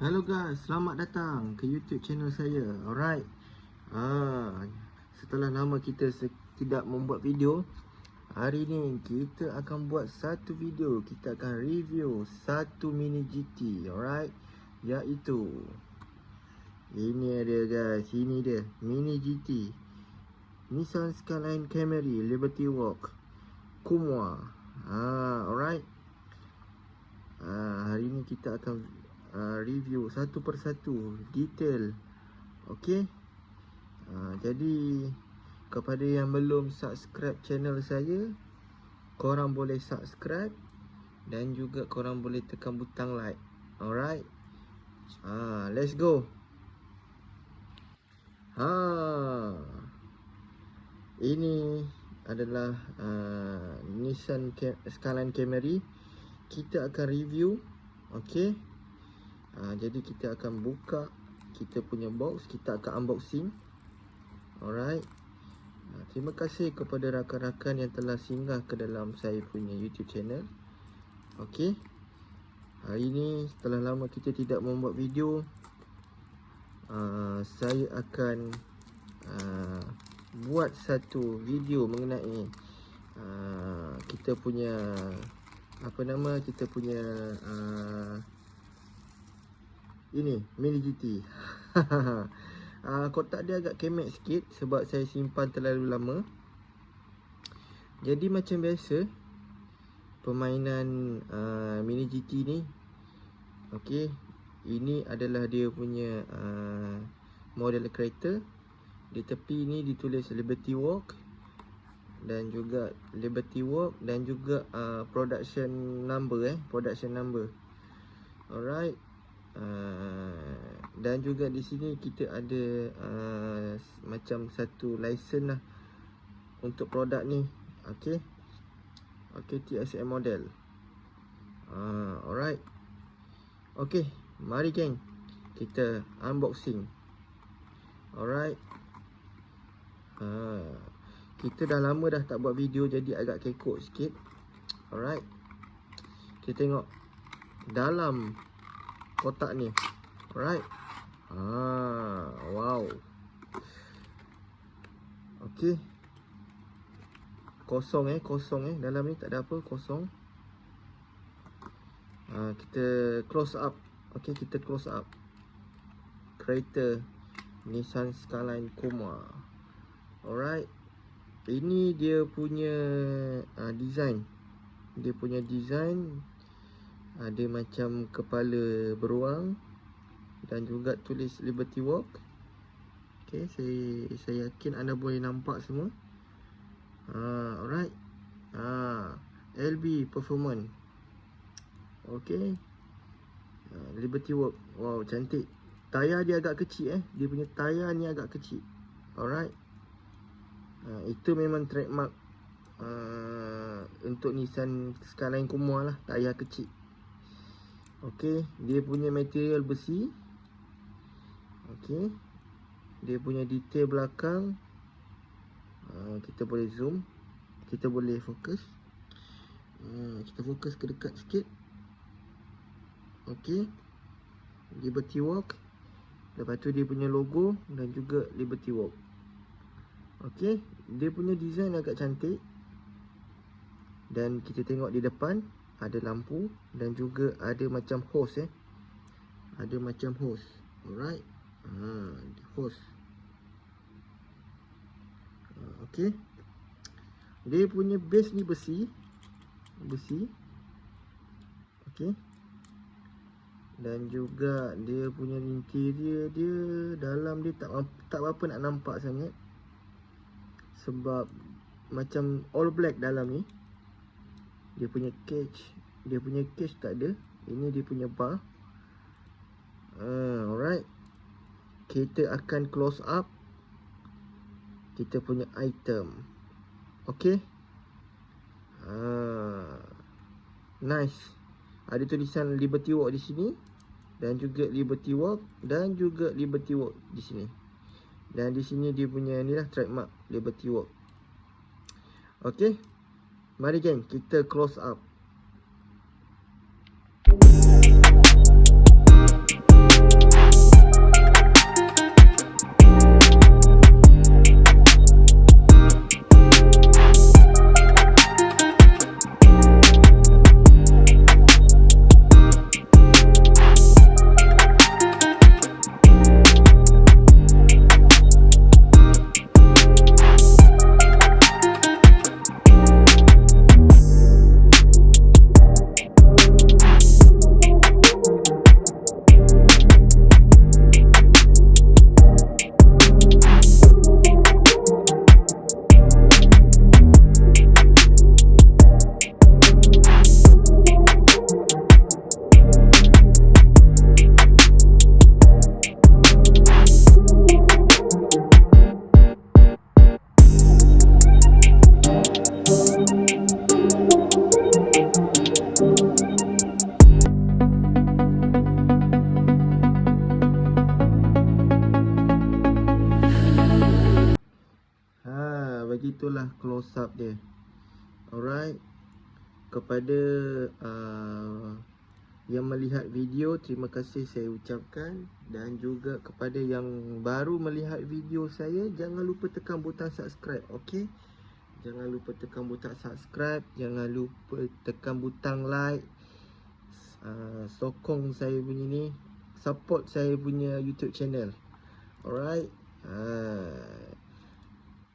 Hello guys, selamat datang ke YouTube channel saya. Alright. Setelah lama kita tidak membuat video, hari ni kita akan buat satu video. Kita akan review satu mini GT. Alright. Iaitu ini dia guys, ini dia mini GT Nissan Skyline Camry Liberty Walk Kumwa. Alright. Hari ni kita akan review satu persatu detail. Okey. Jadi kepada yang belum subscribe channel saya, korang boleh subscribe dan juga korang boleh tekan butang like. Alright. Let's go. Ini adalah Nissan Skyline Camry. Kita akan review. Okey. Jadi kita akan buka kita punya box, kita akan unboxing. Alright. Terima kasih kepada rakan-rakan yang telah singgah ke dalam saya punya YouTube channel. Okey. Hari ini setelah lama kita tidak membuat video, saya akan buat satu video mengenai kita punya kita punya ini mini GT. Kotak dia agak kemek sikit sebab saya simpan terlalu lama. Jadi macam biasa permainan mini GT ni. Okey, ini adalah dia punya model kereta. Di tepi ni ditulis Liberty Walk dan juga Liberty Walk dan juga production number. Alright. Dan juga di sini kita ada macam satu license lah untuk produk ni. Okey. TSM model. Alright. Okey, mari geng, kita unboxing. Alright. Kita dah lama dah tak buat video, jadi agak kekok sikit. Alright. Kita tengok dalam kotak ni. Alright. Wow. Okey. Kosong dalam ni tak ada apa, kosong. Kita close up. Okey, kita close up kereta Nissan Skyline Kumwa. Alright. Ini dia punya design. Dia punya design ada macam kepala beruang dan juga tulis Liberty Walk. Okey, saya yakin anda boleh nampak semua. Alright. LB Performance. Okey. Liberty Walk. Wow, cantik. Tayar dia agak kecil Dia punya tayar ni agak kecil. Alright. Itu memang trademark untuk Nissan Skyline Kumwa lah, tayar kecil. Okey, dia punya material besi. Okey. Dia punya detail belakang. Kita boleh zoom. Kita boleh fokus. Kita fokus ke dekat sikit. Okey. Liberty Walk. Lepas tu dia punya logo dan juga Liberty Walk. Okey, dia punya design agak cantik. Dan kita tengok di depan ada lampu dan juga ada macam hose Ada macam hose. Alright. Hose. Okey. Dia punya base ni besi. Okey. Dan juga dia punya interior dia, dalam dia tak apa nak nampak sangat. Sebab macam all black dalam ni. Dia punya cage tak ada. Ini dia punya bar. Alright. Kita akan close up kita punya item. Okey. Nice. Ada tulisan Liberty Walk di sini dan juga Liberty Walk dan juga Liberty Walk di sini. Dan di sini dia punya ni lah trademark Liberty Walk. Okey. Mari geng, kita close up. itulah close up dia. Alright. Kepada yang melihat video, terima kasih saya ucapkan. Dan juga kepada yang baru melihat video saya, jangan lupa tekan butang subscribe. Okay, jangan lupa tekan butang subscribe. Jangan lupa tekan butang like. Sokong saya punya ni, support saya punya YouTube channel. Alright.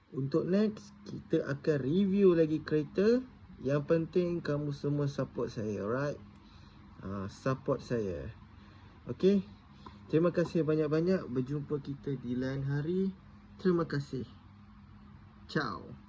Untuk next, kita akan review lagi kereta. Yang penting kamu semua support saya. Alright. Support saya. Okay. Terima kasih banyak-banyak. Berjumpa kita di lain hari. Terima kasih. Ciao.